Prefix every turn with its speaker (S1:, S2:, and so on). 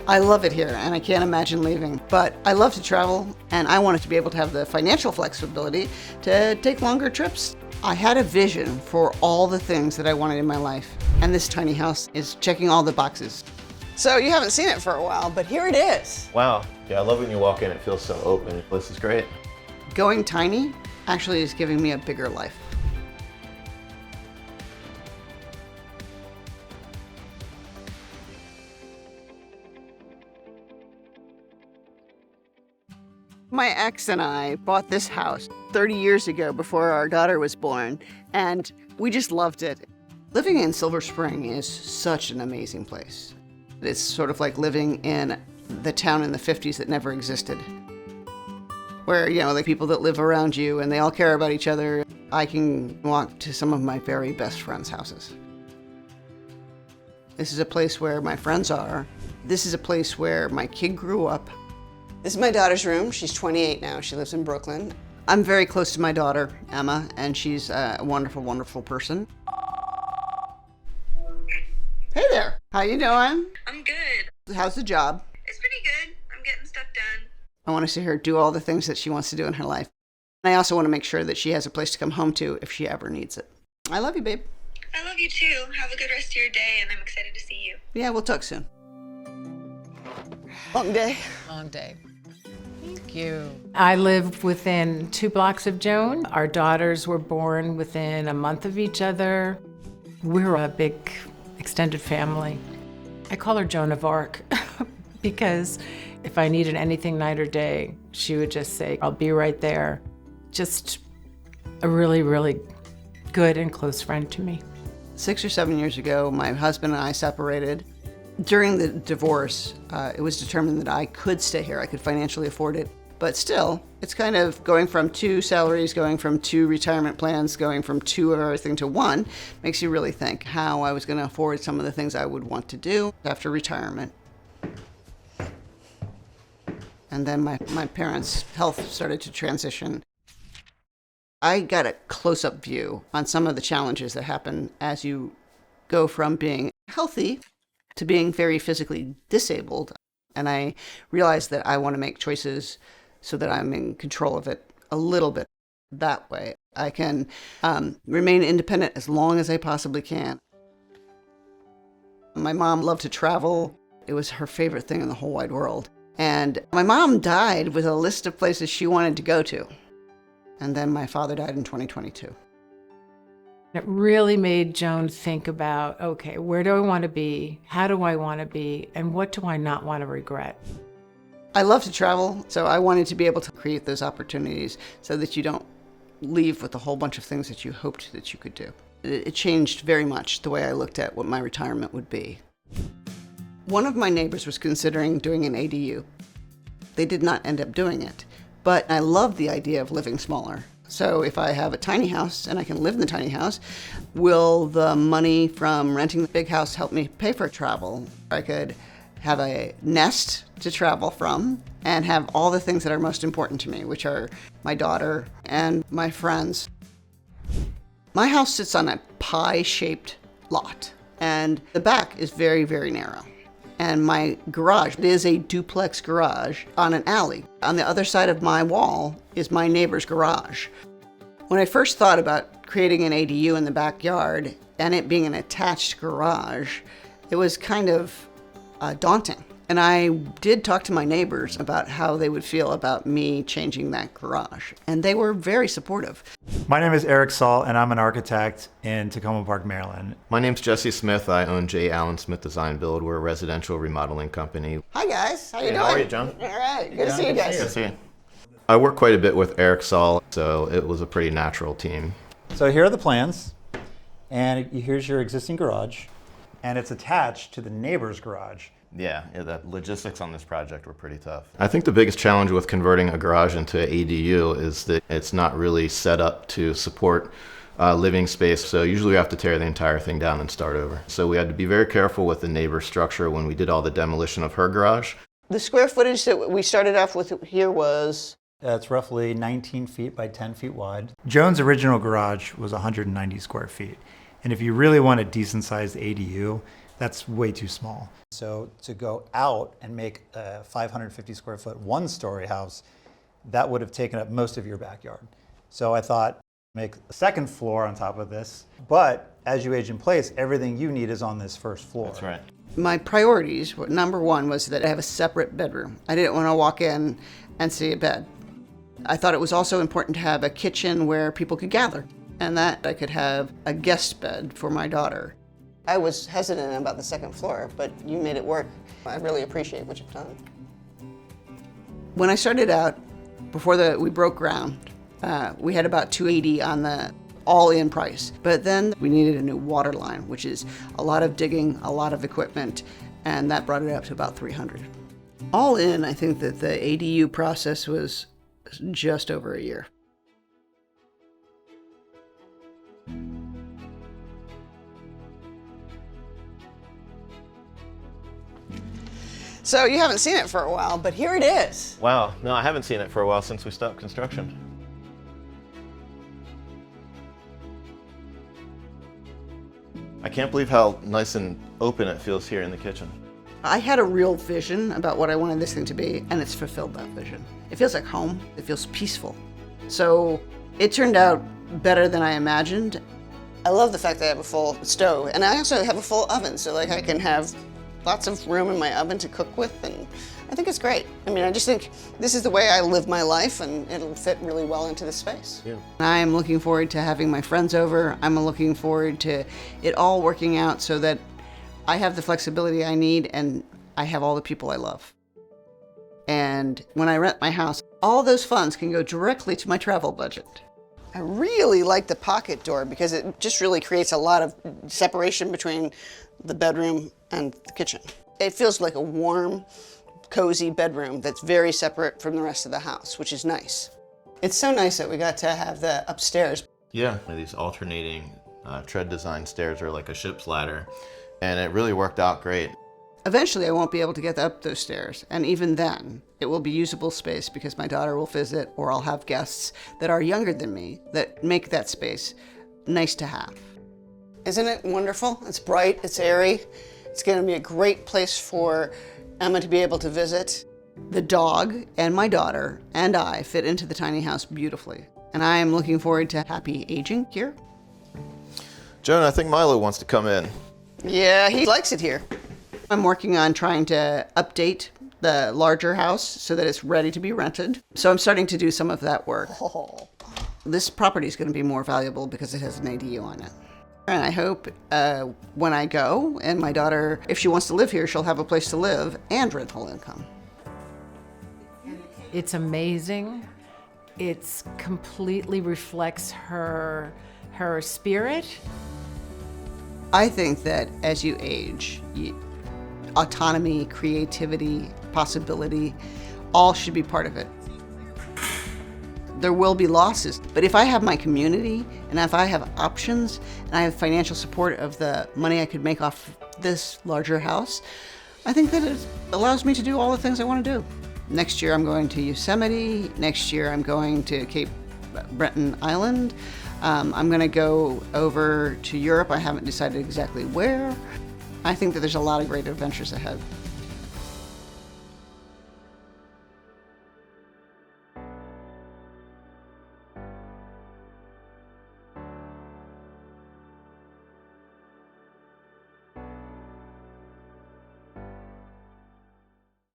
S1: I love it here and I can't imagine leaving, but I love to travel and I wanted to be able to have the financial flexibility to take longer trips. I had a vision for all the things that I wanted in my life, and this tiny house is checking all the boxes. So you haven't seen it for a while, but here it is.
S2: Wow. Yeah, I love when you walk in, it feels so open. This is great.
S1: Going tiny actually is giving me a bigger life. My ex and I bought this house 30 years ago before our daughter was born, and we just loved it. Living in Silver Spring is such an amazing place. It's sort of like living in the town in the 50s that never existed, where, you know, the people that live around you and they all care about each other. I can walk to some of my very best friends' houses. This is a place where my friends are. This is a place where my kid grew up. This is my daughter's room. She's 28 now. She lives in Brooklyn. I'm very close to my daughter, Emma, and she's a wonderful, wonderful person. Hey there. How you doing?
S3: I'm good.
S1: How's the job?
S3: It's pretty good. I'm getting stuff done.
S1: I want to see her do all the things that she wants to do in her life. And I also want to make sure that she has a place to come home to if she ever needs it. I love you, babe.
S3: I love you too. Have a good rest of your day, and I'm excited to see you.
S1: Yeah, we'll talk soon. Long day.
S4: Long day. Thank you. I live within 2 blocks of Joan. Our daughters were born within a month of each other. We're a big extended family. I call her Joan of Arc because if I needed anything night or day, she would just say, I'll be right there. Just a really, really good and close friend to me.
S1: 6 or 7 years ago, my husband and I separated. During the divorce, it was determined that I could stay here. I could financially afford it. But still, it's kind of going from 2 salaries, going from 2 retirement plans, going from 2 of everything to 1, makes you really think how I was going to afford some of the things I would want to do after retirement. And then my parents' health started to transition. I got a close-up view on some of the challenges that happen as you go from being healthy to being very physically disabled. And I realized that I want to make choices so that I'm in control of it a little bit. That way I can remain independent as long as I possibly can. My mom loved to travel. It was her favorite thing in the whole wide world. And my mom died with a list of places she wanted to go to. And then my father died in 2022.
S4: It really made Joan think about, okay, where do I want to be? How do I want to be? And what do I not want to regret?
S1: I love to travel, so I wanted to be able to create those opportunities so that you don't leave with a whole bunch of things that you hoped that you could do. It changed very much the way I looked at what my retirement would be. One of my neighbors was considering doing an ADU. They did not end up doing it, but I love the idea of living smaller. So if I have a tiny house and I can live in the tiny house, will the money from renting the big house help me pay for travel? I could have a nest to travel from and have all the things that are most important to me, which are my daughter and my friends. My house sits on a pie-shaped lot, and the back is very, very narrow. And my garage is a duplex garage on an alley. On the other side of my wall is my neighbor's garage. When I first thought about creating an ADU in the backyard and it being an attached garage, it was kind of daunting. And I did talk to my neighbors about how they would feel about me changing that garage. And they were very supportive.
S5: My name is Eric Saul, and I'm an architect in Tacoma Park, Maryland.
S2: My name's Jesse Smith. I own J. Allen Smith Design Build. We're a residential remodeling company.
S1: Hi guys, how you doing?
S2: How are you, John?
S1: All right, good to see you guys.
S2: Good to see you. I work quite a bit with Eric Saul, so it was a pretty natural team.
S5: So here are the plans, and here's your existing garage, and it's attached to the neighbor's garage.
S2: Yeah, the logistics on this project were pretty tough. I think the biggest challenge with converting a garage into an ADU is that it's not really set up to support living space, so usually we have to tear the entire thing down and start over. So we had to be very careful with the neighbor structure when we did all the demolition of her garage.
S1: The square footage that we started off with here was?
S5: It's roughly 19 feet by 10 feet wide. Joan's original garage was 190 square feet. And if you really want a decent sized ADU, That's way too small. So to go out and make a 550 square foot one-story house, that would have taken up most of your backyard. So I thought, make a second floor on top of this, but as you age in place, everything you need is on this first floor.
S2: That's right.
S1: My priorities, number one was that I have a separate bedroom. I didn't want to walk in and see a bed. I thought it was also important to have a kitchen where people could gather, and that I could have a guest bed for my daughter. I was hesitant about the second floor, but you made it work. I really appreciate what you've done. When I started out, before we broke ground, we had about $280 on the all-in price. But then we needed a new water line, which is a lot of digging, a lot of equipment, and that brought it up to about $300. All in, I think that the ADU process was just over a year. So you haven't seen it for a while, but here it is.
S2: Wow, no, I haven't seen it for a while since we stopped construction. I can't believe how nice and open it feels here in the kitchen.
S1: I had a real vision about what I wanted this thing to be, and it's fulfilled that vision. It feels like home. It feels peaceful. So it turned out better than I imagined. I love the fact that I have a full stove, and I also have a full oven, so like I can have lots of room in my oven to cook with, and I think it's great. I mean, I just think this is the way I live my life, and it'll fit really well into this space.
S2: Yeah.
S1: I'm looking forward to having my friends over. I'm looking forward to it all working out so that I have the flexibility I need and I have all the people I love. And when I rent my house, all those funds can go directly to my travel budget. I really like the pocket door because it just really creates a lot of separation between the bedroom and the kitchen. It feels like a warm, cozy bedroom that's very separate from the rest of the house, which is nice. It's so nice that we got to have the upstairs.
S2: Yeah, these alternating tread design stairs are like a ship's ladder, and it really worked out great.
S1: Eventually I won't be able to get up those stairs, and even then it will be usable space because my daughter will visit, or I'll have guests that are younger than me that make that space nice to have. Isn't it wonderful? It's bright, it's airy. It's going to be a great place for Emma to be able to visit. The dog and my daughter and I fit into the tiny house beautifully, and I am looking forward to happy aging here.
S2: Joan, I think Milo wants to come in.
S1: Yeah, he likes it here. I'm working on trying to update the larger house so that it's ready to be rented. So I'm starting to do some of that work. Oh. This property is going to be more valuable because it has an ADU on it. And I hope when I go and my daughter, if she wants to live here, she'll have a place to live and rental income.
S4: It's amazing. It completely reflects her spirit.
S1: I think that as you age, autonomy, creativity, possibility, all should be part of it. There will be losses, but if I have my community and if I have options and I have financial support of the money I could make off this larger house, I think that it allows me to do all the things I want to do. Next year I'm going to Yosemite. Next year I'm going to Cape Breton Island. I'm going to go over to Europe. I haven't decided exactly where. I think that there's a lot of great adventures ahead.